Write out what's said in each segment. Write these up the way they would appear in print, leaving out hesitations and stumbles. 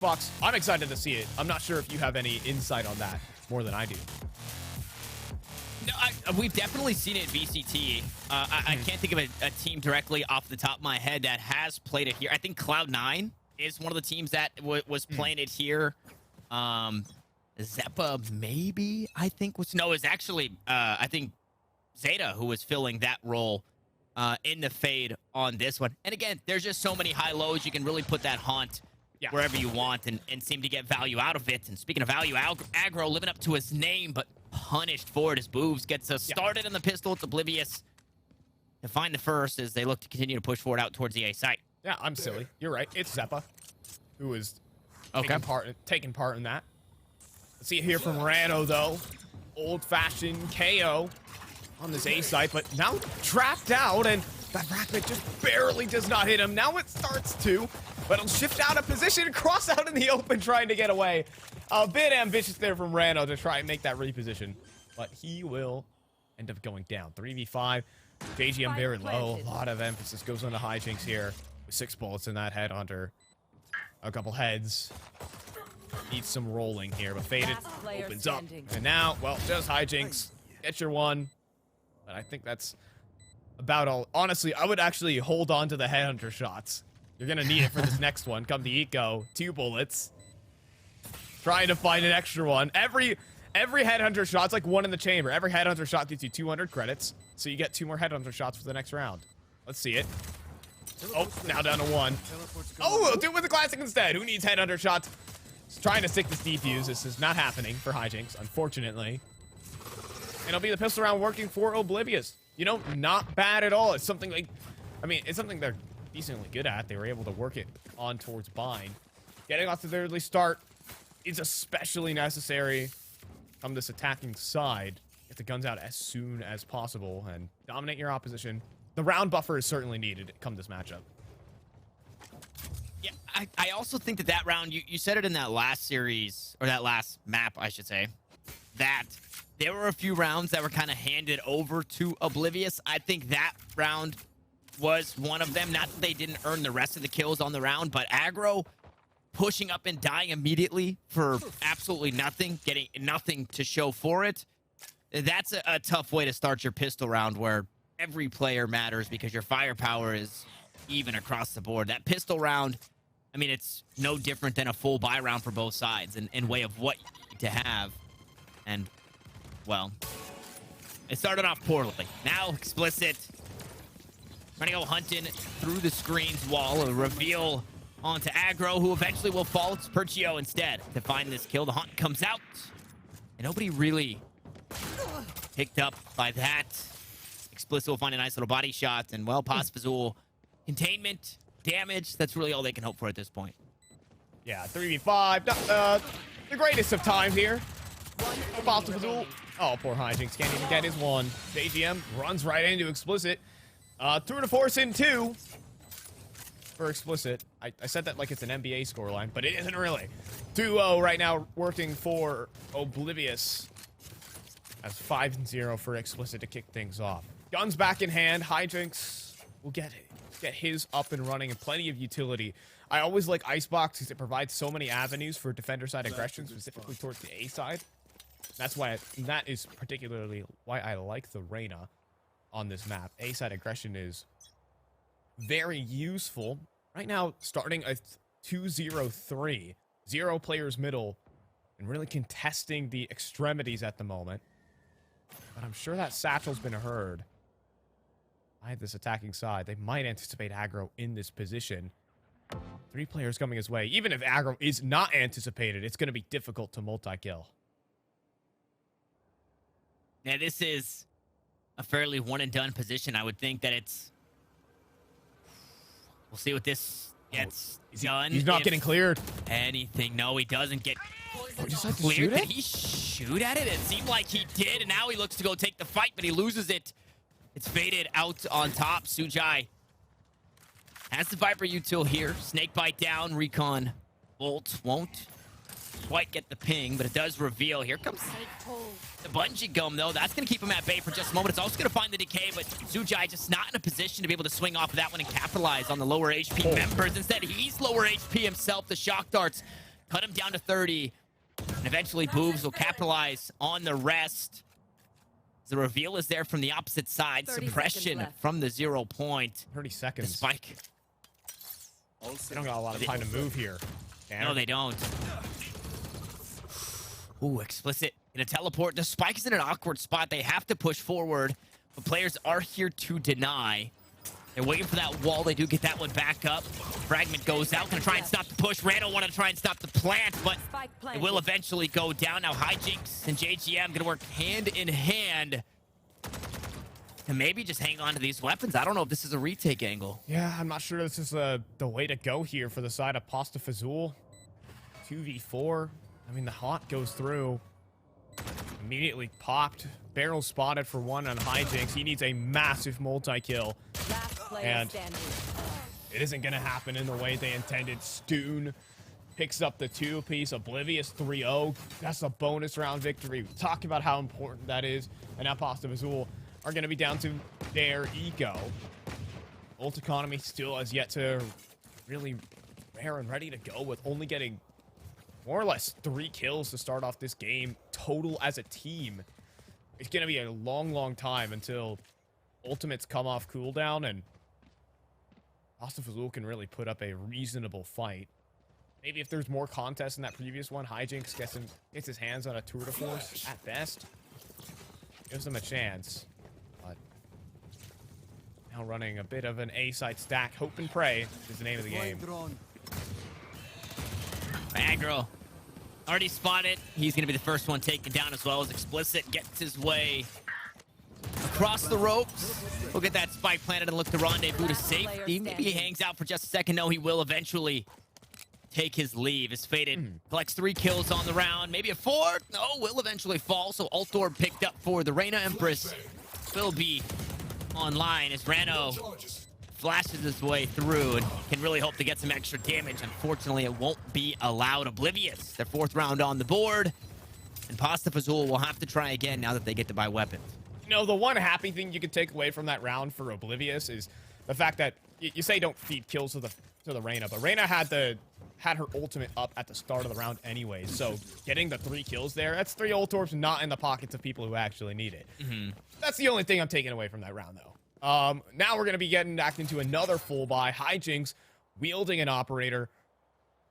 Fox, I'm excited to see it. I'm not sure if you have any insight on that more than I do. No, we've definitely seen it at VCT. I can't think of a team directly off the top of my head that has played it here. I think Cloud9 is one of the teams that was playing it here. Zeppa maybe, I think was... No, it was actually, I think Zeta who was filling that role in the Fade on this one. And again, there's just so many high lows. You can really put that haunt wherever you want and seem to get value out of it. And speaking of value, Aggro living up to his name, but punished for it as Boobs gets us started in the pistol. It's Oblivious to find the first as they look to continue to push forward out towards the A site. Yeah, I'm silly. You're right. It's Zeppa who is taking part in that. Let's see it here from Rano, though. Old-fashioned KO on this A site, but now trapped out, and that Rackman just barely does not hit him. Now it starts to, but he'll shift out of position, cross out in the open, trying to get away. A bit ambitious there from Rano to try and make that reposition, but he will end up going down. 3v5. JGM very low. A lot of emphasis goes on the hijinks here with 6 bullets in that headhunter. A couple heads. Needs some rolling here, but Faded opens up. And now, well, just hijinks. Get your one. But I think that's about all. Honestly, I would actually hold on to the headhunter shots. You're going to need it for this next one. Come to Eco. 2 bullets. Trying to find an extra one. Every headhunter shot's like 1 in the chamber. Every headhunter shot gives you 200 credits. So you get 2 more headhunter shots for the next round. Let's see it. Oh, now down to 1. Oh, we'll do it with the classic instead. Who needs headhunter shots? He's trying to stick this defuse. This is not happening for hijinks, unfortunately. And it'll be the pistol round working for Oblivious. You know, not bad at all. It's something like, I mean, it's something they're decently good at. They were able to work it on towards Bind. Getting off to the early start is especially necessary on this attacking side. Get the guns out as soon as possible and dominate your opposition. The round buffer is certainly needed come this matchup. Yeah, I also think that round, you said it in that last series, or that last map, I should say, that there were a few rounds that were kind of handed over to Oblivious. I think that round was one of them. Not that they didn't earn the rest of the kills on the round, but Aggro pushing up and dying immediately for absolutely nothing, getting nothing to show for it. That's a tough way to start your pistol round where every player matters because your firepower is even across the board. That pistol round, I mean, it's no different than a full buy round for both sides in way of what you need to have. And, well, it started off poorly. Now, Explicit trying to go hunting through the screen's wall, a reveal onto Aggro, who eventually will fall. It's Perchio instead to find this kill. The hunt comes out, and nobody really picked up by that. Explicit will find a nice little body shot, and, well, Fazool, containment, damage, that's really all they can hope for at this point. Yeah, 3v5, not the greatest of times here. Fazool. Oh, poor hijinks, can't even get his one. JGM runs right into Explicit. Through to force in 2 for Explicit. I said that like it's an NBA scoreline, but it isn't really. 2-0 right now working for Oblivious. That's 5-0 for Explicit to kick things off. Guns back in hand. Hijinks will get his up and running and plenty of utility. I always like Icebox because it provides so many avenues for defender side aggression, specifically towards the A side. That's why that is particularly why I like the Reyna on this map. A side aggression is very useful. Right now, starting a 2-0-3, 0 players middle, and really contesting the extremities at the moment. But I'm sure that satchel's been heard by this attacking side. They might anticipate Aggro in this position. 3 players coming his way. Even if Aggro is not anticipated, it's going to be difficult to multi-kill. Now, this is a fairly one-and-done position. I would think that it's... We'll see what this gets done. He's not getting cleared. Anything. No, he doesn't get cleared. Did he shoot at it? It seemed like he did, and now he looks to go take the fight, but he loses it. It's Faded out on top. Sujai has the Viper util here. Snake bite down. Recon Bolt won't quite get the ping, but it does reveal. Here comes the bungee gum, though. That's going to keep him at bay for just a moment. It's also going to find the decay, but Sujai just not in a position to be able to swing off of that one and capitalize on the lower HP members. Instead, he's lower HP himself. The shock darts cut him down to 30. And eventually, Boobs will capitalize on the rest. The reveal is there from the opposite side. Suppression from the 0 point. 30 seconds. The spike. They don't got a lot of time to move here. No, they don't. Ooh, Explicit. Gonna teleport. The spike is in an awkward spot. They have to push forward. But players are here to deny. They're waiting for that wall. They do get that one back up. Fragment goes out. Gonna try and stop the push. Randall wanted to try and stop the plant, but it will eventually go down. Now Hijinks and JGM gonna work hand in hand. And maybe just hang on to these weapons. I don't know if this is a retake angle. Yeah, I'm not sure this is the way to go here for the side of Pasta Fazool. 2v4. I mean, the haunt goes through. Immediately popped. Barrel spotted for one on Hijinks. He needs a massive multi-kill. And it isn't going to happen in the way they intended. Stoon picks up the 2-piece. Oblivious 3-0. That's a bonus round victory. We talked about how important that is. And now Pasta Fazool are going to be down to their eco. Ult economy still has yet to really rare and ready to go, with only getting more or less 3 kills to start off this game total as a team. It's going to be a long, long time until ultimates come off cooldown and Pasta Fazool can really put up a reasonable fight. Maybe if there's more contests in that previous one, Hijinks gets his hands on a tour de force at best. Gives him a chance. But now running a bit of an A-side stack. Hope and pray is the name of the game. Aggro. Already spotted. He's going to be the first one taken down, as well as Explicit gets his way across the ropes. We'll get that spike planted and look to rendezvous to safety. Maybe he hangs out for just a second. No, he will eventually take his leave. Is Faded collects 3 kills on the round. Maybe a 4. No, will eventually fall. So Ult Orb picked up for the Reyna Empress. Will be online as Rano flashes his way through and can really hope to get some extra damage. Unfortunately, it won't be allowed. Oblivious, their 4th round on the board. And Pasta Fazool will have to try again now that they get to buy weapons. You know, the one happy thing you could take away from that round for Oblivious is the fact that you say don't feed kills to the Reyna, but Reyna had her ultimate up at the start of the round anyway, so getting the 3 kills there, that's 3 ult orbs not in the pockets of people who actually need it. That's the only thing I'm taking away from that round, though. Now we're going to be getting back into another full buy. Hijinks wielding an operator.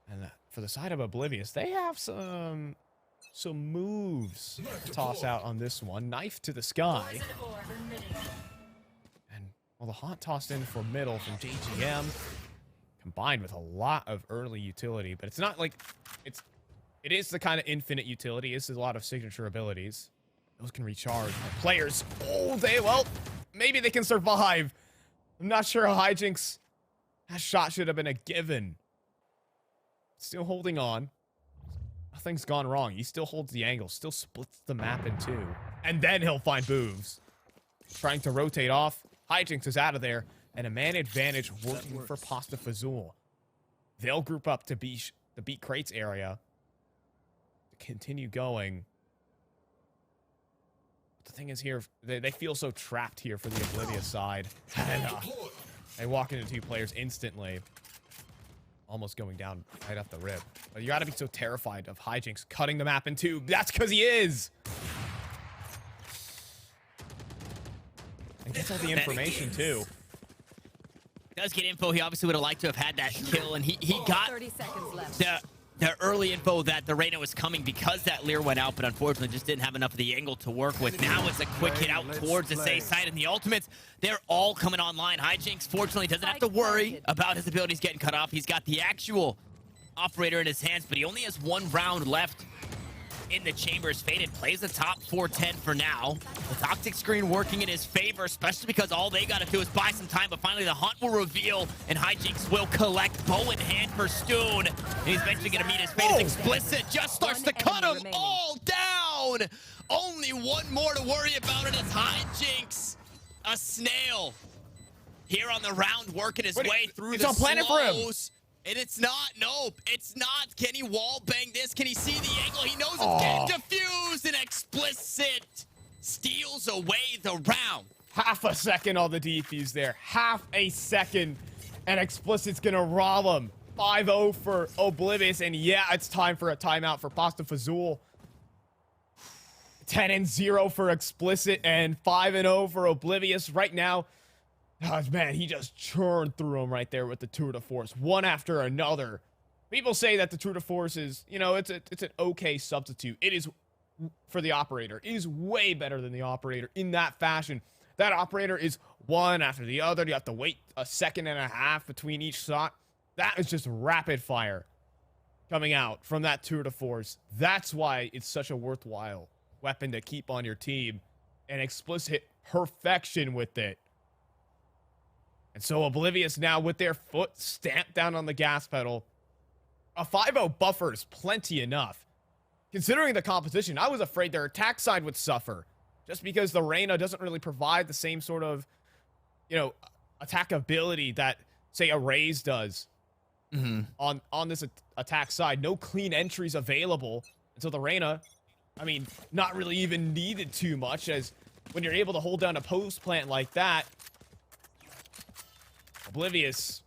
And for the side of Oblivious, they have some moves to toss out on this one. Knife to the sky. And, well, the haunt tossed in for middle from JGM. Combined with a lot of early utility. But it's not like... It is the kind of infinite utility. It's a lot of signature abilities. Those can recharge. The players all day. Well, maybe they can survive. I'm not sure how Hijinks... That shot should have been a given. Still holding on. Nothing's gone wrong. He still holds the angle. Still splits the map in 2. And then he'll find Boobs. Trying to rotate off. Hijinks is out of there. And a man advantage working for Pasta Fazool. They'll group up to beat the beat crates area. To continue going. The thing is here, they feel so trapped here for the Oblivious side. And they walk into 2 players instantly. Almost going down right off the rip. But you gotta be so terrified of Hijinks cutting the map in 2. That's because he is! And gets all the information, too. Does get info. He obviously would have liked to have had that kill, and he got 30 seconds left. the early info that the Reyna was coming because that Lear went out, but unfortunately just didn't have enough of the angle to work with. Now it's a quick hit out towards the safe side, and the ultimates, they're all coming online. Hijinks, fortunately, doesn't have to worry about his abilities getting cut off. He's got the actual operator in his hands, but he only has 1 round left in the chambers. Faded plays the top 410 for now. The toxic screen working in his favor, especially because all they gotta do is buy some time, but finally the hunt will reveal, and Hijinks will collect bow in hand for Stoon. And he's eventually gonna meet his fate. As Explicit just starts to cut him all down. Only 1 more to worry about, and it's Hijinks, a snail, here on the round, working his way through the slows. And it's not, nope, it's not. Can he wall bang this? Can he see the angle? He knows it's getting diffused, and Explicit steals away the round. Half a second on the defuse there. Half a second, and Explicit's gonna rob him. 5-0 for Oblivious, and yeah, it's time for a timeout for Pasta Fazool. 10-0 for Explicit, and 5-0 for Oblivious. Right now, oh, man, he just churned through them right there with the tour de force, one after another. People say that the tour de force is, you know, it's an okay substitute. It is for the operator. It is way better than the operator in that fashion. That operator is one after the other. You have to wait a second and a half between each shot. That is just rapid fire coming out from that tour de force. That's why it's such a worthwhile weapon to keep on your team. And Explicit perfection with it. And so Oblivious now with their foot stamped down on the gas pedal. A 5-0 buffer is plenty enough. Considering the competition, I was afraid their attack side would suffer. Just because the Reyna doesn't really provide the same sort of, you know, attack ability that, say, a Raze does on this attack side. No clean entries available. And so the Reyna, I mean, not really even needed too much, as when you're able to hold down a post plant like that, Oblivious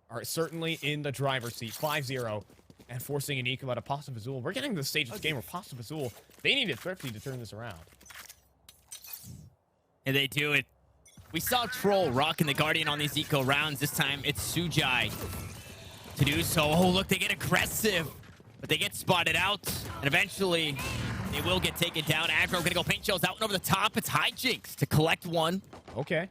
are certainly in the driver's seat. 5-0 and forcing an eco out of Pasta Fazool. We're getting to the stage of the game where Pasta Fazool, they needed Thrifty to turn this around. And they do it. We saw Troll rocking the Guardian on these eco rounds. This time it's Sujai to do so. Oh, look, they get aggressive, but they get spotted out, and eventually they will get taken down. Aggro gonna go paint shells out and over the top. It's Hijinks to collect one. Okay.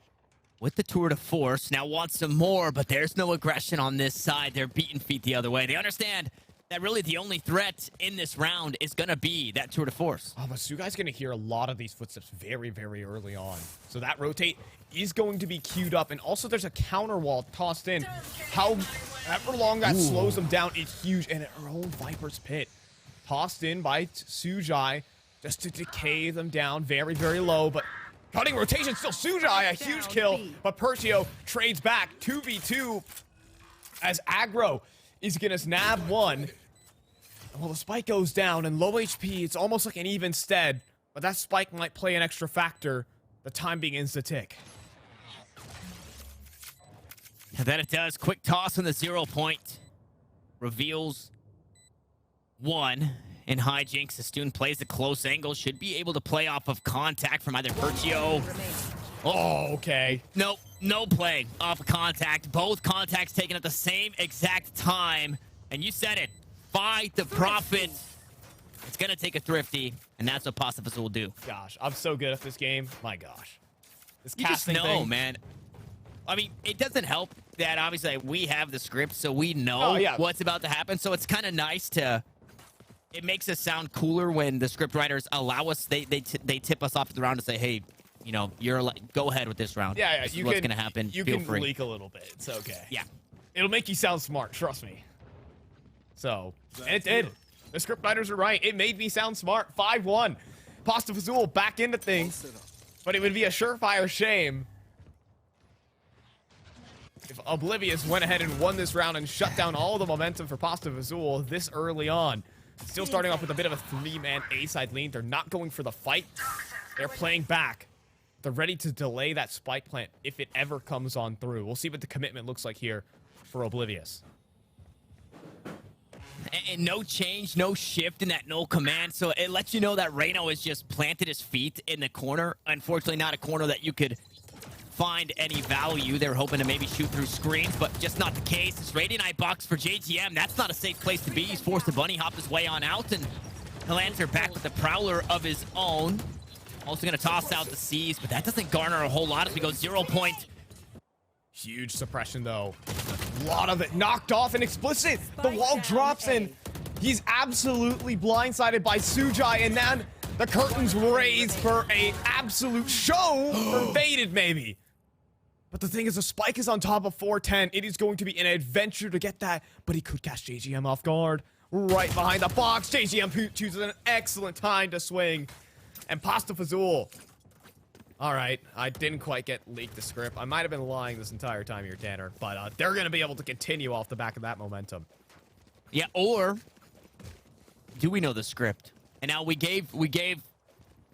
With the tour de force. Now wants some more, but there's no aggression on this side. They're beating feet the other way. They understand that really the only threat in this round is going to be that tour de force. Oh, but Sugai's going to hear a lot of these footsteps very, very early on. So that rotate is going to be queued up. And also there's a counter wall tossed in. However long that slows them down, it's huge. And her own Viper's Pit tossed in by Sujai just to decay them down very, very low. But cutting rotation, still Sujai, a huge kill. But Pertio trades back 2v2 as Aggro is going to snab one. And well, the spike goes down, and low HP, it's almost like an even stead. But that spike might play an extra factor. The time begins to tick. That it does. Quick toss on the 0 point. Reveals one. And Hijinks, the student plays the close angle. Should be able to play off of contact from either Pertio. Oh, okay. Nope, no play off of contact. Both contacts taken at the same exact time. And you said it. Fight the profit. It's going to take a Thrifty, and that's what Pasta Fazool will do. Gosh, I'm so good at this game. My gosh. This you just casting know, thing. man. I mean, it doesn't help that obviously we have the script, so we know what's about to happen. So it's kind of nice to... It makes us sound cooler when the script writers allow us, they tip us off the round to say, hey, you know, you're like, go ahead with this round. Yeah, this is what's going to happen. You Feel can free. leak a little bit. It's okay. Yeah. It'll make you sound smart, trust me. So, and it did. The script writers are right. It made me sound smart. 5-1. Pasta Fazool back into things. But it would be a surefire shame if Oblivious went ahead and won this round and shut down all the momentum for Pasta Fazool this early on. Still starting off with a bit of a 3-man A-side lean. They're not going for the fight. They're playing back. They're ready to delay that spike plant if it ever comes on through. We'll see what the commitment looks like here for Oblivious. And no change, no shift in that no command. So it lets you know that Reno has just planted his feet in the corner. Unfortunately, not a corner that you could find any value. They were hoping to maybe shoot through screens, but just not the case. This Radiant box for JTM, that's not a safe place to be. He's forced to bunny hop his way on out, and he'll answer back with the Prowler of his own. Also going to toss out the C's, but that doesn't garner a whole lot as we go 0 point. Huge suppression, though. A lot of it knocked off and Explicit. The wall drops in. He's absolutely blindsided by Sujai, and then the curtains raised for a absolute show for Faded, maybe. But the thing is, the spike is on top of 410. It is going to be an adventure to get that, but he could catch JGM off guard. Right behind the box, JGM chooses an excellent time to swing. And Pasta Fazool. All right, I didn't quite get leaked the script. I might have been lying this entire time here, Tanner, but they're going to be able to continue off the back of that momentum. Yeah, or do we know the script? And now we gave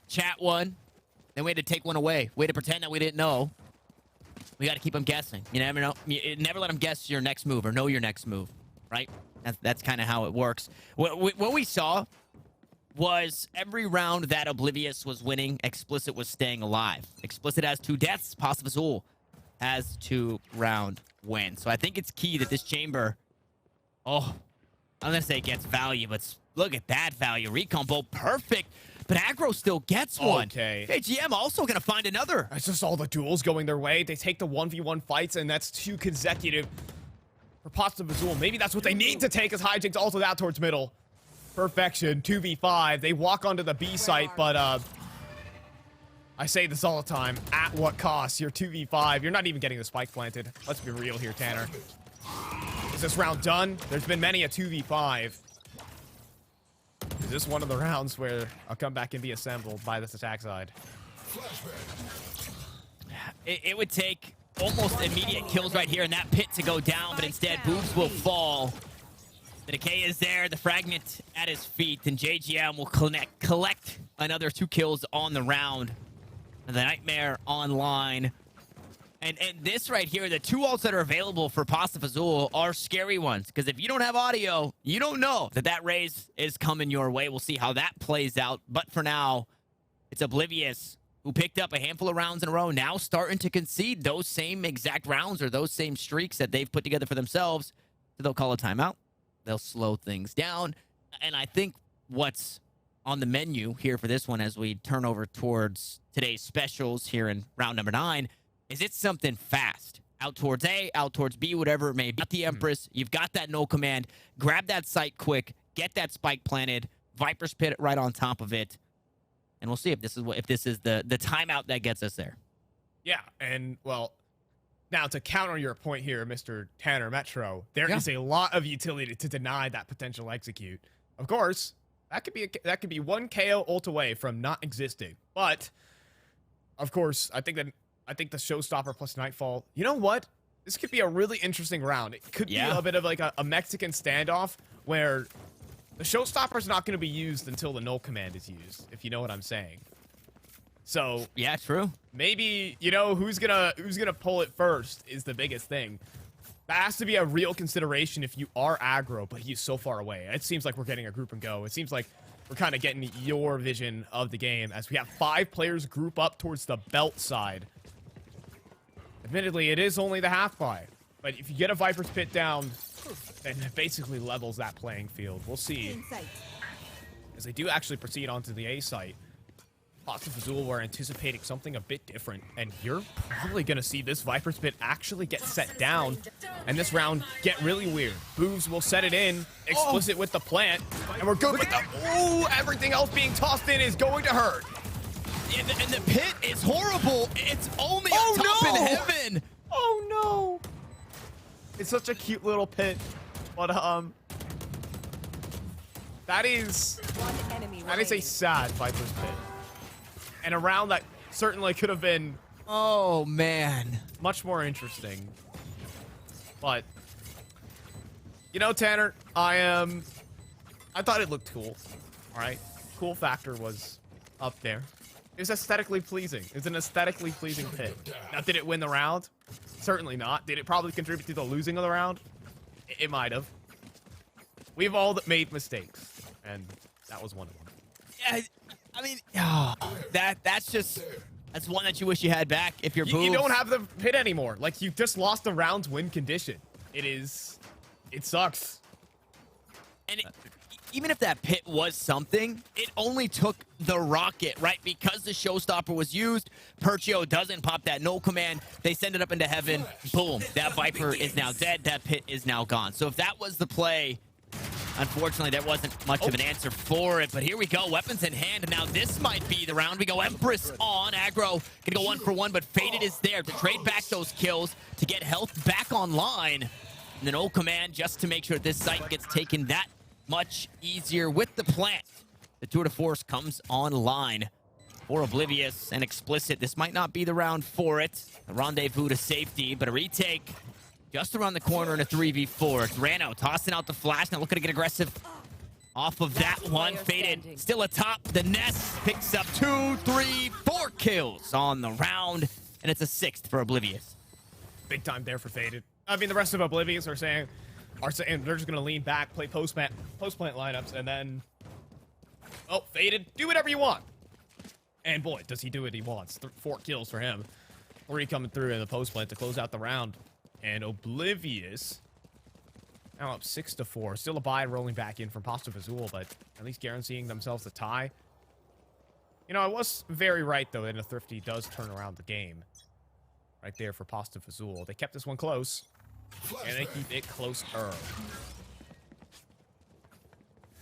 chat one, then we had to take one away. We had to pretend that we didn't know. We got to keep them guessing. You never know. You never let them guess your next move or know your next move, right? That's kind of how it works. What we saw was every round that Oblivious was winning, Explicit was staying alive. Explicit has 2 deaths. Fazool has 2 round wins. So I think it's key that this chamber, I'm going to say gets value, but look at that value. Recon bolt, perfect. But aggro still gets one. Okay. KGM also going to find another. It's just all the duels going their way. They take the 1v1 fights, and that's 2 consecutive for Pasta Fazool. Maybe that's what they need to take as Hijinks also out towards middle. Perfection, 2v5. They walk onto the B site, but I say this all the time. At what cost? You're 2v5. You're not even getting the spike planted. Let's be real here, Tanner. Is this round done? There's been many a 2v5. Is this one of the rounds where a comeback can be assembled by this attack side? It would take almost immediate kills right here in that pit to go down, but instead boobs will fall. The decay is there, the fragment at his feet, and JGM will collect another 2 kills on the round. And the Nightmare online. And this right here, the 2 ults that are available for Pasta Fazool are scary ones. Because if you don't have audio, you don't know that raise is coming your way. We'll see how that plays out. But for now, it's Oblivious, who picked up a handful of rounds in a row, now starting to concede those same exact rounds or those same streaks that they've put together for themselves. So they'll call a timeout. They'll slow things down. And I think what's on the menu here for this one as we turn over towards today's specials here in round number 9 is it's something fast. Out towards A, out towards B, whatever it may be. Got the Empress, you've got that no command. Grab that site quick, get that spike planted, Viper's Pit right on top of it. And we'll see if this is the timeout that gets us there. Yeah, and well, now to counter your point here, Mr. Tanner Metro, there is a lot of utility to deny that potential execute. Of course, that could be 1 KO ult away from not existing. But of course, I think the Showstopper plus Nightfall. You know what? This could be a really interesting round. It could be a bit of like a Mexican standoff where the Showstopper's not going to be used until the null command is used, if you know what I'm saying. So yeah, true. Maybe, you know, who's gonna pull it first is the biggest thing. That has to be a real consideration if you are aggro, but he's so far away. It seems like we're getting a group and go. It seems like we're kind of getting your vision of the game as we have 5 players group up towards the belt side. Admittedly, it is only the half buy, but if you get a Viper's Pit down, then it basically levels that playing field. We'll see. As they do actually proceed onto the A site. Pasta Fazool were anticipating something a bit different, and you're probably going to see this Viper's Pit actually get set down, and this round get really weird. Booves will set it in, Explicit with the plant, and we're good with the... Ooh, everything else being tossed in is going to hurt. And the pit is horrible. It's only on top in heaven. Oh, no. It's such a cute little pit, but, that is a sad Viper's Pit. And a round that certainly could have been... Oh, man. Much more interesting. But, you know, Tanner, I thought it looked cool. All right? Cool factor was up there. It was aesthetically pleasing. It was an aesthetically pleasing pit. Now, did it win the round? Certainly not. Did it probably contribute to the losing of the round? It might have. We've all made mistakes, and that was one of them. Yeah, I mean, that's one that you wish you had back if you're Boobs. You don't have the pit anymore. Like, you just lost the round's win condition. It sucks. And even if that pit was something, it only took the rocket, right? Because the Showstopper was used, Perchio doesn't pop that no command. They send it up into heaven. Boom. That Viper is now dead. That pit is now gone. So if that was the play, unfortunately, there wasn't much of an answer for it. But here we go. Weapons in hand. Now this might be the round. We go Empress on aggro. Gonna go 1 for 1, but Faded is there to trade back those kills, to get health back online. And then ult command just to make sure this site gets taken that much easier with the plant. The tour de force comes online for Oblivious and Explicit. This might not be the round for it. A rendezvous to safety, but a retake just around the corner in a 3v4. It's Rano tossing out the flash. Now looking to get aggressive off of that one. Faded still atop. The Nest picks up 2, 3, 4 kills on the round, and it's a 6th for Oblivious. big time there for Faded. I mean, the rest of Oblivious are saying they're just gonna lean back, play post plant lineups, and then Faded, do whatever you want. And boy, does he do what he wants. 4 kills for him. 3 coming through in the post plant to close out the round. And Oblivious now up 6-4. Still a bye rolling back in from Pasta Fazool, but at least guaranteeing themselves the tie. You know, I was very right, though, that a Thrifty does turn around the game. Right there for Pasta Fazool. They kept this one close, and they keep it closer.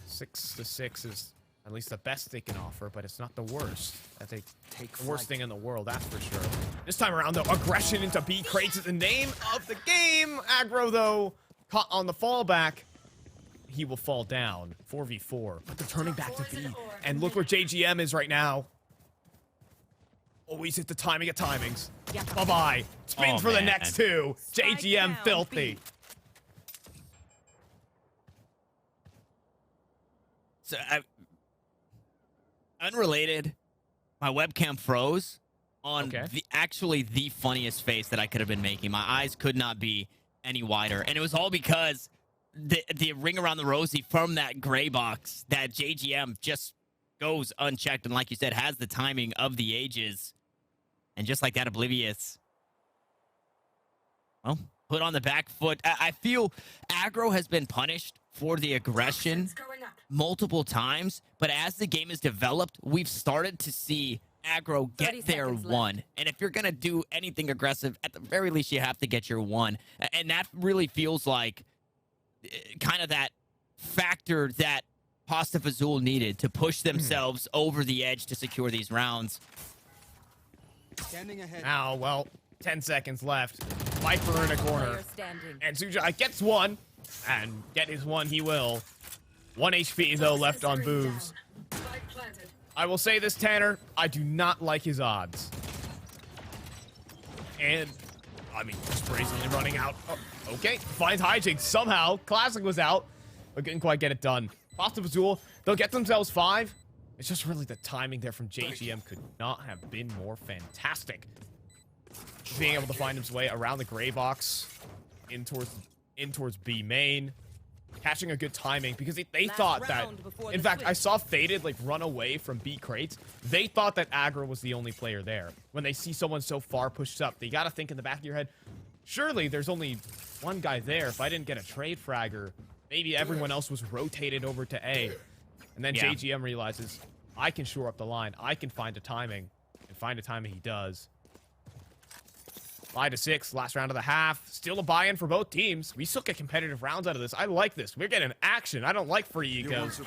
6-6 is at least the best they can offer, but it's not the worst. That's the worst thing in the world, that's for sure. This time around, though, aggression into B crates is the name of the game. Aggro, though, caught on the fallback. He will fall down. 4v4. But they're turning back to B. And look where JGM is right now. Always hit the timing at timings. Bye-bye. Spins for the next 2. JGM filthy. So, unrelated, my webcam froze on actually the funniest face that I could have been making. My eyes could not be any wider. And it was all because the ring around the rosy from that gray box that JGM just goes unchecked. And like you said, has the timing of the ages. And just like that, Oblivious, well, put on the back foot. I feel Aggro has been punished for the aggression multiple times, but as the game has developed, we've started to see Aggro get their 1. And if you're going to do anything aggressive, at the very least, you have to get your 1. And that really feels like kind of that factor that Pasta Fazool needed to push themselves over the edge to secure these rounds. Now, well, 10 seconds left. Viper in a corner. And Sujai gets 1. And get his 1 he will. 1 HP, though, left on Boobs. I will say this, Tanner. I do not like his odds. And, I mean, just brazenly running out. Oh, okay, finds hijinks somehow. Classic was out, but couldn't quite get it done. Pasta Fazool, they'll get themselves 5. It's just really the timing there from JGM could not have been more fantastic. Being able to find his way around the gray box in towards B main. Catching a good timing because they thought that, in fact, I saw Faded like run away from B crates. They thought that Aggro was the only player there. When they see someone so far pushed up, they got to think in the back of your head, surely there's only one guy there. If I didn't get a trade fragger, maybe everyone else was rotated over to A. And then JGM realizes, I can shore up the line. I can find a timing. And find a timing he does. 5-6, last round of the half. Still a buy-in for both teams. We still get competitive rounds out of this. I like this. We're getting action. I don't like free egos.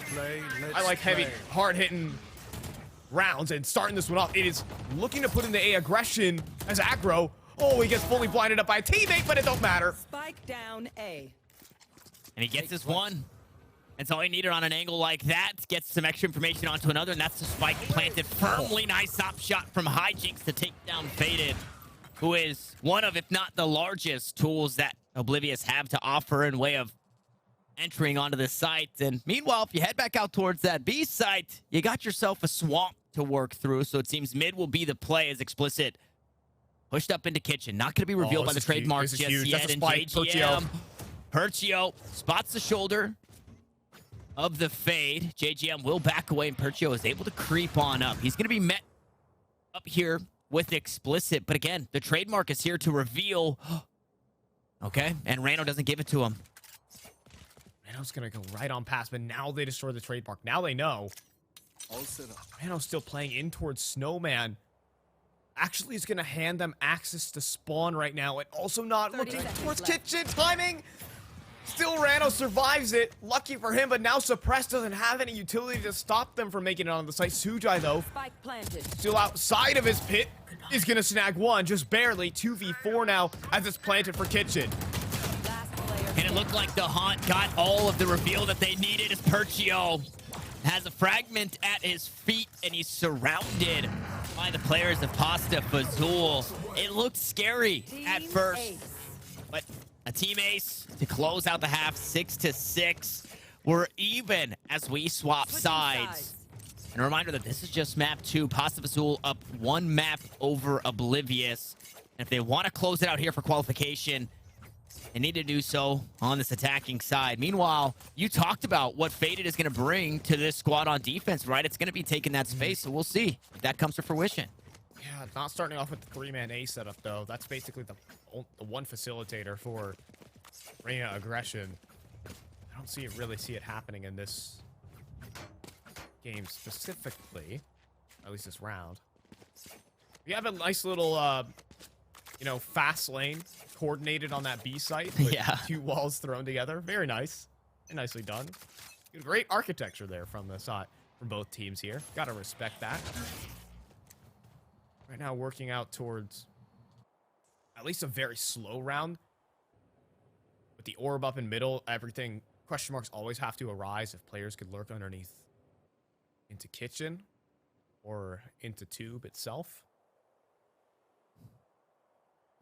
I like heavy, hard-hitting rounds. And starting this one off, it is looking to put in the A aggression as Aggro. Oh, he gets fully blinded up by a teammate, but it don't matter. Spike down A. And he gets this 1. That's all he needed on an angle like that. Gets some extra information onto another, and that's the spike planted firmly. Nice op shot from Hijinks to take down Faded, who is one of, if not the largest tools that Oblivious have to offer in way of entering onto the site. And meanwhile, if you head back out towards that B site, you got yourself a swamp to work through. So it seems mid will be the play as Explicit pushed up into kitchen. Not going to be revealed by the trademarks just yet. And JGM, Perchio spots the shoulder of the fade. JGM will back away, and Perchio is able to creep on up. He's going to be met up here with Explicit, but again, the trademark is here to reveal. Okay, and Rano doesn't give it to him. Rano's gonna go right on past, but now they destroy the trademark. Now they know. Rano's still playing in towards Snowman. Actually, is gonna hand them access to spawn right now, and also not looking towards kitchen. Timing. Still, Rano survives it. Lucky for him, but now Suppress doesn't have any utility to stop them from making it on the site. Sujai, though, Spike planted. still outside of his pit, is going to snag 1, just barely. 2v4 now as it's planted for kitchen. And it looked like the Haunt got all of the reveal that they needed as Perchio has a fragment at his feet, and he's surrounded by the players of Pasta Fazool. It looked scary at first, but a team ace to close out the half. 6-6. We're even as we swap sides. And a reminder that this is just map 2. Pasta Fazool up 1 map over Oblivious. And if they want to close it out here for qualification, they need to do so on this attacking side. Meanwhile, you talked about what Faded is going to bring to this squad on defense, right? It's going to be taking that space, so we'll see if that comes to fruition. Yeah, not starting off with the 3-man A setup, though. That's basically the one facilitator for Reyna aggression. I don't really see it happening in this game specifically, at least this round. We have a nice little, you know, fast lane coordinated on that B site with Yeah. 2 walls thrown together. Very nice. And nicely done. Great architecture there from the side, from both teams here. Gotta respect that. Right now working out towards at least a very slow round. With the orb up in middle, everything, question marks always have to arise if players could lurk underneath into kitchen or into tube itself.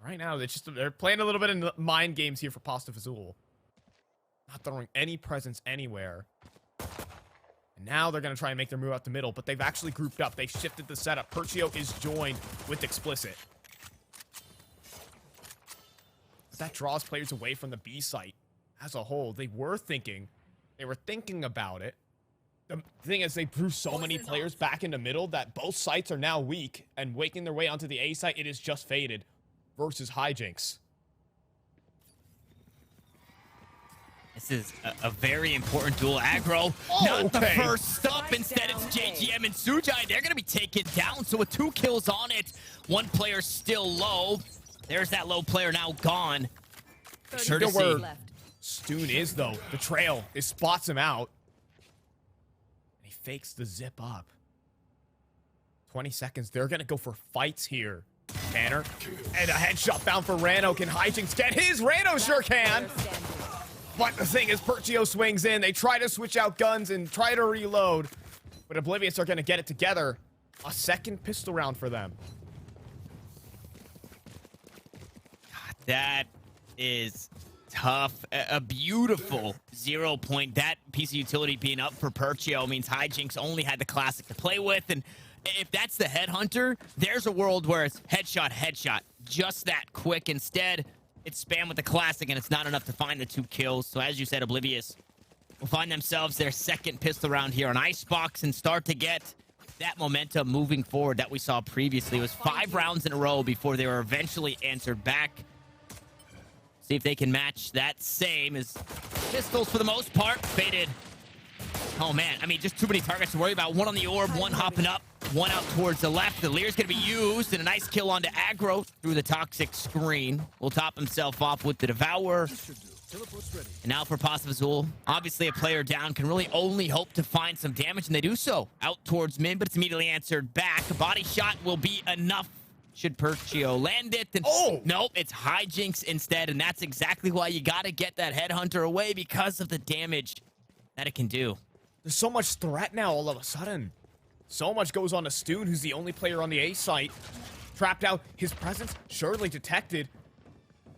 Right now, they're playing a little bit in mind games here for Pasta Fazool. Not throwing any presence anywhere. And now they're going to try and make their move out the middle, but they've actually grouped up. They've shifted the setup. Perchio is joined with Explicit. But that draws players away from the B site as a whole. They were thinking about it. The thing is, they threw so many players back into middle that both sites are now weak, and waking their way onto the A site, it is just Faded versus Hijinks. This is a very important duel. Aggro, not the first up. Instead, it's JGM and Sujai. They're going to be taken down. So with 2 kills on it, 1 player still low. There's that low player now gone. Sure to see. Stoon is, though. The trail spots him out. And he fakes the zip up. 20 seconds. They're going to go for fights here. Tanner. And a headshot found for Rano. Can Hijinks get his? Rano sure can. But the thing is, Perchio swings in. They try to switch out guns and try to reload. But Oblivious are going to get it together. A second pistol round for them. That is tough. A beautiful 0 point. That piece of utility being up for Perchio means Hijinks only had the classic to play with. And if that's the headhunter, there's a world where it's headshot, headshot. Just that quick. Instead, it's spam with the classic, and it's not enough to find the 2 kills. So as you said, Oblivious will find themselves their second pistol round here on Icebox and start to get that momentum moving forward that we saw previously. It was 5 rounds in a row before they were eventually answered back. See if they can match that same as pistols for the most part. Faded. Oh, man. I mean, just too many targets to worry about. 1 on the orb, 1 hopping up, 1 out towards the left. The Lear's going to be used, and a nice kill onto Aggro through the toxic screen. Will top himself off with the Devourer. And now for Pasta Fazool. Obviously, a player down can really only hope to find some damage, and they do so. Out towards mid, but it's immediately answered back. A body shot will be enough. Should Perchio land it? And nope, it's Hijinks instead, and that's exactly why you got to get that headhunter away because of the damage that it can do. There's so much threat now all of a sudden. So much goes on to Stoon, who's the only player on the A site. Trapped out, his presence surely detected.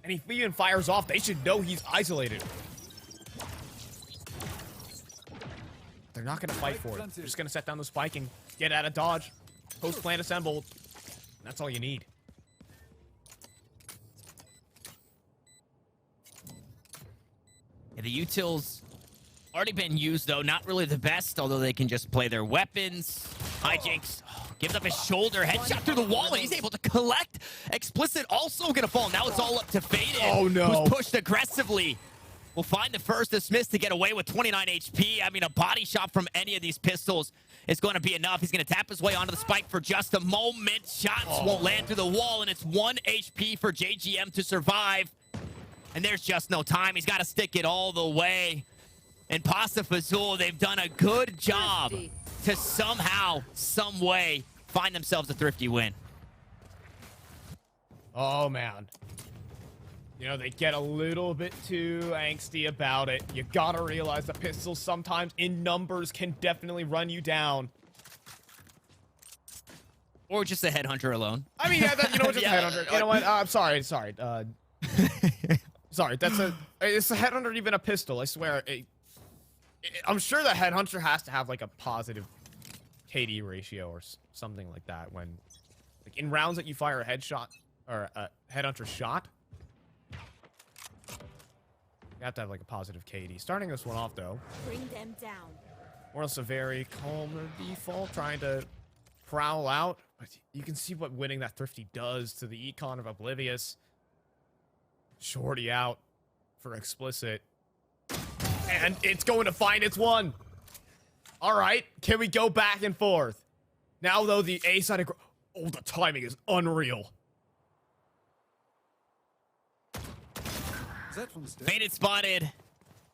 And he even fires off. They should know he's isolated. They're not going to fight for it. They're just going to set down the spike and get out of dodge. Post plant assembled. That's all you need. Yeah, the utils already been used, though. Not really the best, although they can just play their weapons. Hijinks gives up his shoulder, headshot through the wall, and he's able to collect. Explicit also going to fall. Now it's all up to Faded. Oh, no. Who's pushed aggressively. Will find the first dismiss to get away with 29 HP. I mean, a body shot from any of these pistols is going to be enough. He's going to tap his way onto the spike for just a moment. Shots won't land through the wall, and it's 1 HP for JGM to survive. And there's just no time. He's got to stick it all the way. And Pasta Fazool, they've done a good job to somehow, some way, find themselves a thrifty win. Oh, man. You know, they get a little bit too angsty about it. You gotta realize the pistols sometimes in numbers can definitely run you down. Or just a headhunter alone. I mean, yeah, you know what, just Yeah. a headhunter. You know what? I'm sorry. Sorry, it's a headhunter, even a pistol. I swear. I'm sure the headhunter has to have like a positive KD ratio or something like that. When, like, in rounds that you fire a headshot, or Headhunter shot. You have to have like a positive KD. Starting this one off though. Bring them down. Morals a very calm default, trying to prowl out. But you can see what winning that Thrifty does to the econ of Oblivious. Shorty out for explicit. And it's going to find its one. All right, can we go back and forth? Now though, the A side of... Oh, the timing is unreal. Faded spotted.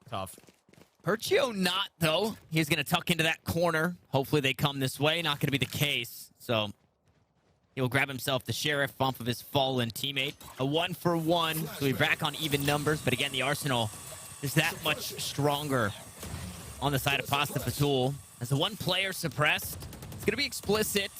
Tough. Perchio not, though. He's going to tuck into that corner. Hopefully they come this way. Not going to be the case. So he'll grab himself the Sheriff bump of his fallen teammate. A 1-for-1. So we're back on even numbers. But again, the Arsenal is that much stronger on the side of Pasta Fazool. As the one player suppressed, it's going to be explicit.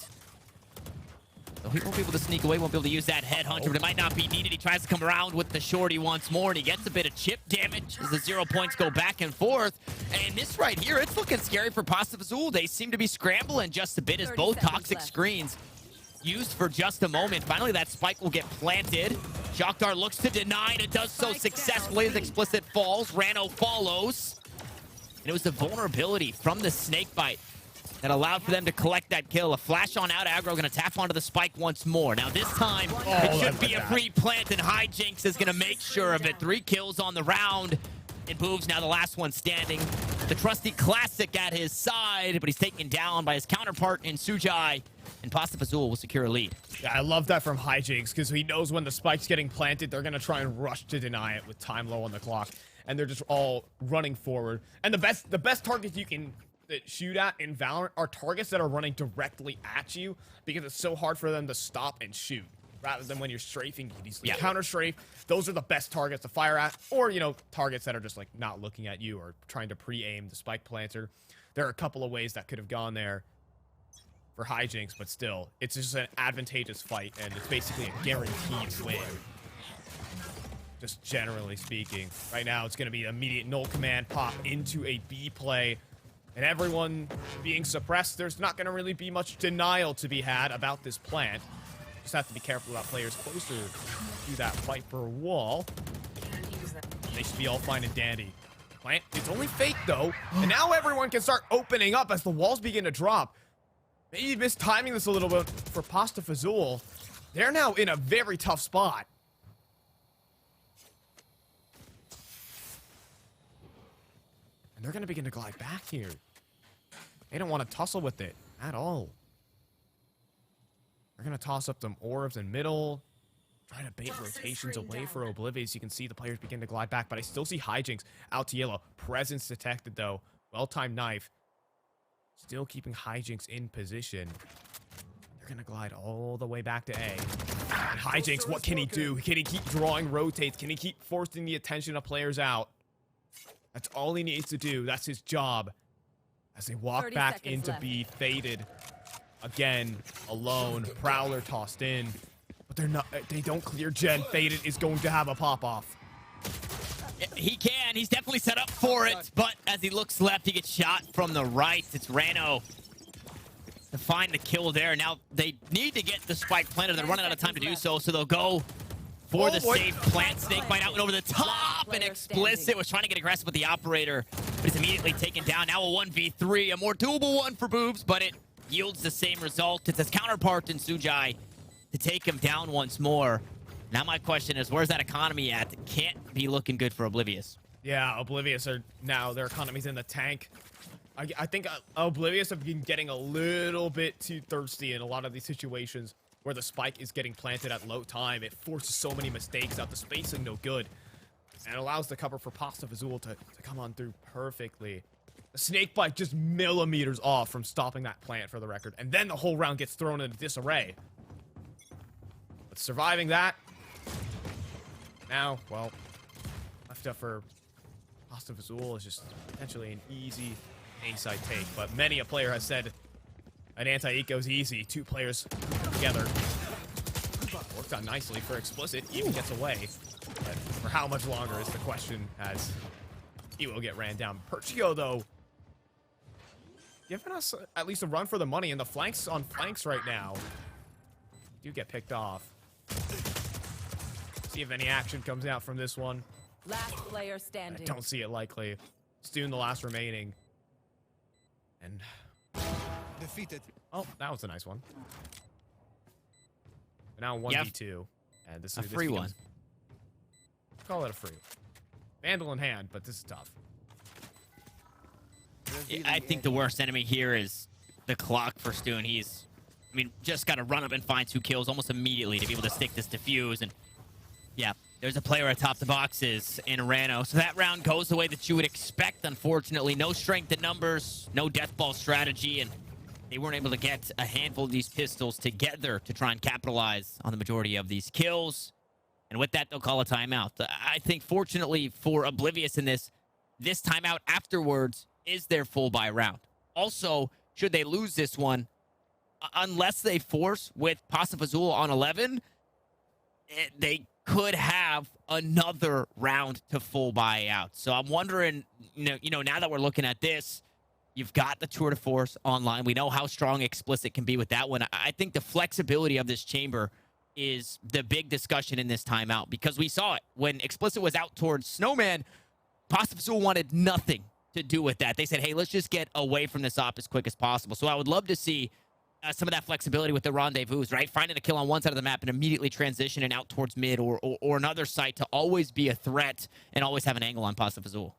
So he won't be able to sneak away, won't be able to use that Headhunter, but it might not be needed. He tries to come around with the Shorty once more, and he gets a bit of chip damage as the 0 points go back and forth. And this right here, it's looking scary for Pasta Fazool. They seem to be scrambling just a bit as both toxic screens used for just a moment. Finally, that spike will get planted. Shock Dart looks to deny, and it does so successfully as explicit falls. Rano follows. And it was the vulnerability from the snake bite that allowed for them to collect that kill. A flash on out aggro, going to tap onto the spike once more. Now this time, it should be a free plant, and Hijinks is going to make sure of it. 3 kills on the round. And Boobs now the last one standing. The trusty Classic at his side, but he's taken down by his counterpart in Sujai. And Pasta Fazool will secure a lead. Yeah, I love that from Hijinks, because he knows when the spike's getting planted, they're going to try and rush to deny it with time low on the clock. And they're just all running forward. And the best target you can shoot at in Valorant are targets that are running directly at you, because it's so hard for them to stop and shoot, rather than when you're strafing, you can easily counter strafe. Those are the best targets to fire at, or, you know, targets that are just like not looking at you or trying to pre-aim the spike planter. There are a couple of ways that could have gone there for Hijinks, but still, it's just an advantageous fight, and it's basically a guaranteed win. Just generally speaking. Right now, it's going to be immediate null command pop into a B play. And everyone being suppressed, there's not going to really be much denial to be had about this plant. Just have to be careful about players closer to that Viper wall. They should be all fine and dandy. Plant, it's only fake though. And now everyone can start opening up as the walls begin to drop. Maybe mistiming this a little bit for Pasta Fazool. They're now in a very tough spot. And they're going to begin to glide back here. They don't want to tussle with it at all. They're going to toss up some orbs in middle. Try to bait rotations away for Oblivious. You can see the players begin to glide back, but I still see Hijinks out to yellow. Presence detected, though. Well-timed knife. Still keeping Hijinks in position. They're going to glide all the way back to A. And Hijinks, what can he do? Can he keep drawing rotates? Can he keep forcing the attention of players out? That's all he needs to do. That's his job. As they walk back into B, faded. Again, alone. Prowler tossed in. But they're not. They don't clear Gen. Faded is going to have a pop-off. He can. He's definitely set up for it. But as he looks left, he gets shot from the right. It's Rano to find the kill there. Now, they need to get the spike planted. They're running out of time to do so, so they'll go for the safe plant. Snake bite out and over the top, and explicit was trying to get aggressive with the operator, but he's immediately taken down. Now a 1v3, a more doable one for Boobs, but it yields the same result. It's his counterpart in Sujai to take him down once more. Now my question is, where's that economy at? It can't be looking good for Oblivious. Yeah, Oblivious are now, their economy's in the tank. I think Oblivious have been getting a little bit too thirsty in a lot of these situations where the spike is getting planted at low time. It forces so many mistakes out. The spacing no good. And it allows the cover for Pasta Fazool to come on through perfectly. The snake bite just millimeters off from stopping that plant, for the record. And then the whole round gets thrown into disarray. But surviving that, now, well, left up for Pasta Fazool is just potentially an easy A-side take. But many a player has said an anti-eco's easy. 2 players together. Worked out nicely for explicit. Even gets away. But for how much longer is the question, as he will get ran down. Perchio, though, giving us at least a run for the money. And the flanks on flanks right now do get picked off. See if any action comes out from this one. Last player I standing. don't see it likely. Stoon the last remaining. And Defeated. oh, that was a nice one. But now 1v2. And this A is free one. Call it a free. Vandal in hand, but this is tough. I think the worst enemy here is the clock for Stoon. He's, I mean, just got to run up and find 2 kills almost immediately to be able to stick this defuse. And yeah, there's a player atop the boxes in Rano. So that round goes the way that you would expect, unfortunately. No strength in numbers, no death ball strategy, and they weren't able to get a handful of these pistols together to try and capitalize on the majority of these kills. And with that, they'll call a timeout. I think, fortunately for Oblivious in this timeout afterwards is their full buy round. Also, should they lose this one, unless they force with Fazool on 11, they could have another round to full buy out. So I'm wondering, you know, now that we're looking at this, you've got the Tour de Force online. We know how strong Explicit can be with that one. I think the flexibility of this chamber is the big discussion in this timeout, because we saw it when Explicit was out towards Snowman. Fazool wanted nothing to do with that. They said, hey, let's just get away from this op as quick as possible. So I would love to see some of that flexibility with the rendezvous, right? Finding a kill on one side of the map and immediately transitioning out towards mid or another site to always be a threat and always have an angle on Fazool.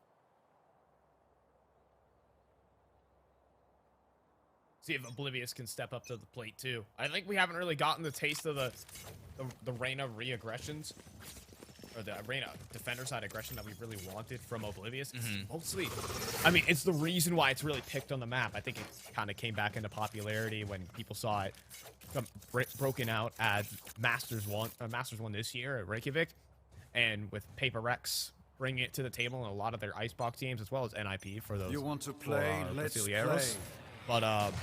See if Oblivious can step up to the plate too. I think we haven't really gotten the taste of the Reyna re-aggressions, or the Reyna defender side aggression that we really wanted from Oblivious. It's mostly, I mean, it's the reason why it's really picked on the map. I think it kind of came back into popularity when people saw it come broken out at Masters 1 this year at Reykjavik, and with Paper Rex bringing it to the table in a lot of their Icebox teams, as well as NIP for those. You want to play? Let's Brasileiros. play. But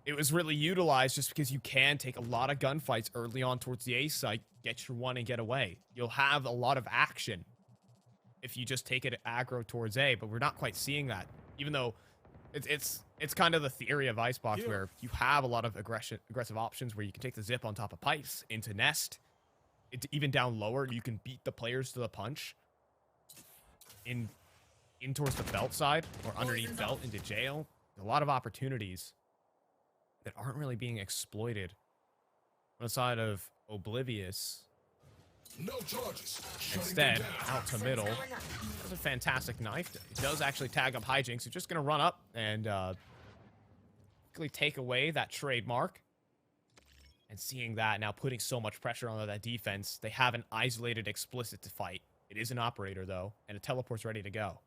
it was really utilized just because you can take a lot of gunfights early on towards the A site, get your one and get away. You'll have a lot of action if you just take it aggro towards A, but we're not quite seeing that. Even though it's kind of the theory of Icebox, where you have a lot of aggressive options where you can take the zip on top of pipes into nest, even down lower. You can beat the players to the punch in towards the belt side or underneath belt into jail. A lot of opportunities that aren't really being exploited on the side of Oblivious. No charges. Instead, out to middle. That's a fantastic knife. It does actually tag up Hijinks. It's just going to run up and quickly take away that trademark. And seeing that, now putting so much pressure on that defense, they have an isolated Explicit to fight. It is an operator, though, and a teleport's ready to go.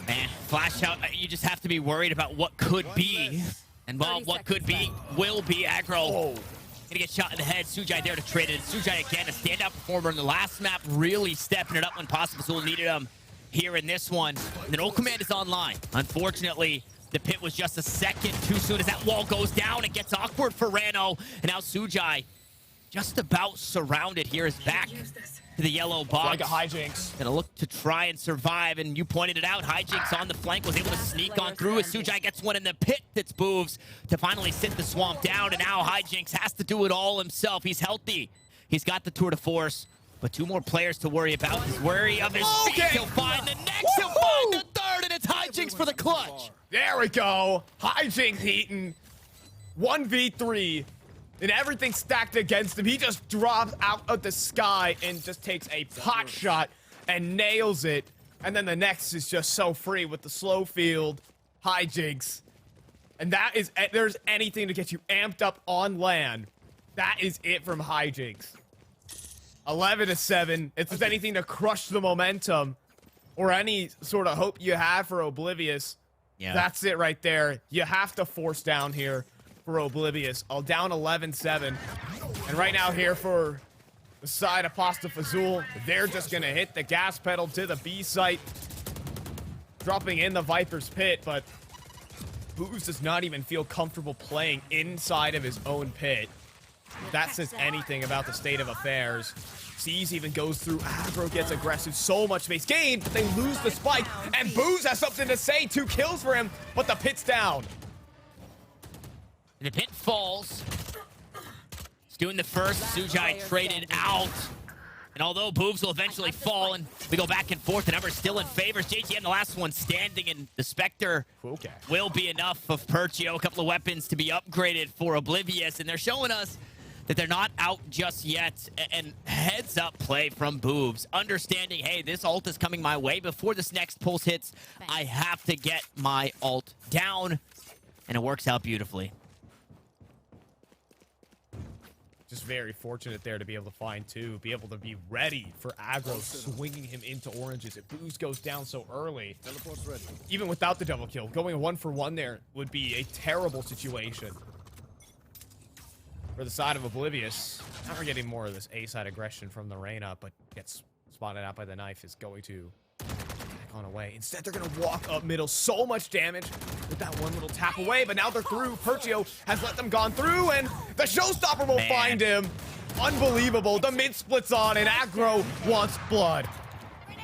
Man, flash out, you just have to be worried about what could be. And well, what could be, will be aggro. Gonna get shot in the head. Sujai there to trade it. Sujai again, a standout performer in the last map, really stepping it up when Fazool needed him here in this one. And then Ult Command is online. Unfortunately, the pit was just a second too soon as that wall goes down. It gets awkward for Rano. And now Sujai just about surrounded here is back to the yellow box. Like a Hijinks. Gonna look to try and survive, and you pointed it out. Hijinks on the flank was able to sneak on through as Sujai gets one in the pit that's Boovs to finally sit the swamp down, and now Hijinks has to do it all himself. He's healthy. He's got the Tour de Force, but 2 more players to worry about. He's wary of his feet. He'll find the next, he'll find the third, and it's Hijinks for the clutch. There we go. Hijinks Heaton. 1v3. And everything stacked against him. He just drops out of the sky and just takes a pot shot and nails it. And then the next is just so free with the slow field. Hijinks. And that is, there's anything to get you amped up on land. That is it from Hijinks. 11-7. If there's anything to crush the momentum or any sort of hope you have for Oblivious, that's it right there. You have to force down here for Oblivious. All down 11-7. And right now here for the side of Fazool, they're just going to hit the gas pedal to the B site. Dropping in the Viper's pit, but Boos does not even feel comfortable playing inside of his own pit. That says anything about the state of affairs. Seas even goes through. Aggro gets aggressive. So much space gained, but they lose the spike. And Boos has something to say. 2 kills for him, but the pit's down. The pit falls. Doing the first, Sujai traded out. And although Boobs will eventually fall and we go back and forth, the number's still in favor. JTM, the last one standing, and the Spectre will be enough of Perchio. A couple of weapons to be upgraded for Oblivious, and they're showing us that they're not out just yet. And heads up play from Boobs, understanding, hey, this ult is coming my way. Before this next pulse hits, I have to get my ult down, and it works out beautifully. Just very fortunate there to be able to find two, be able to be ready for aggro, swinging him into oranges. If Booze goes down so early, even without the double kill, going 1-for-1 there would be a terrible situation for the side of Oblivious. Now we're getting more of this A-side aggression from the Reyna, but gets spotted out by the knife, is going to back on away. Instead, they're going to walk up middle. So much damage with that one little tap away, but now they're through. Perchio has let them gone through, and the showstopper will find him. Unbelievable. The mid splits on, and aggro wants blood.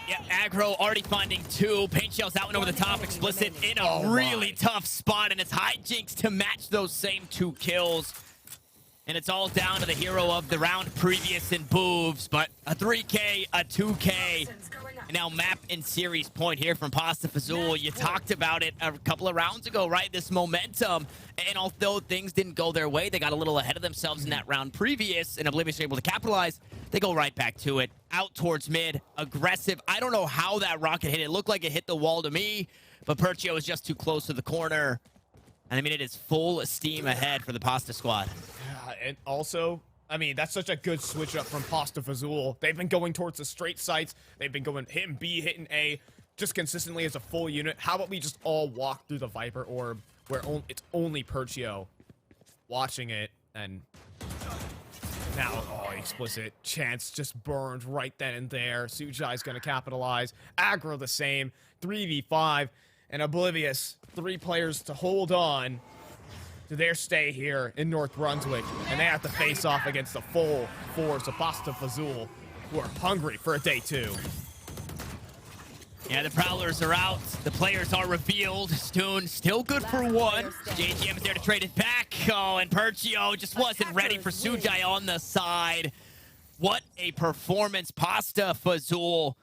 Yeah, aggro already finding two. Paint Shell's that one over the top. Explicit in a really tough spot, and it's hijinks to match those same two kills. And it's all down to the hero of the round previous in Boobs, but a 3K, a 2K, and now map and series point here from Pasta Fazool. You talked about it a couple of rounds ago, right? This momentum, and although things didn't go their way, they got a little ahead of themselves in that round previous, and Oblivious were able to capitalize. They go right back to it, out towards mid, aggressive. I don't know how that rocket hit. It looked like it hit the wall to me, but Perchio was just too close to the corner. And I mean, it is full steam ahead for the Pasta squad. And also, I mean, that's such a good switch up from Pasta Fazool. They've been going towards the straight sights. They've been going hitting B, hitting A, just consistently as a full unit. How about we just all walk through the Viper orb where it's only Perchio watching it, and now, explicit chance just burned right then and there. Sujai's going to capitalize. Aggro the same. 3v5. And Oblivious, 3 players to hold on to their stay here in North Brunswick. And they have to face off against the full force of Pasta Fazool, who are hungry for a day 2. Yeah, the Prowlers are out. The players are revealed. Stoon still good for 1. JGM is there to trade it back. Oh, and Perchio just wasn't ready for Sujai on the side. What a performance. Pasta Fazool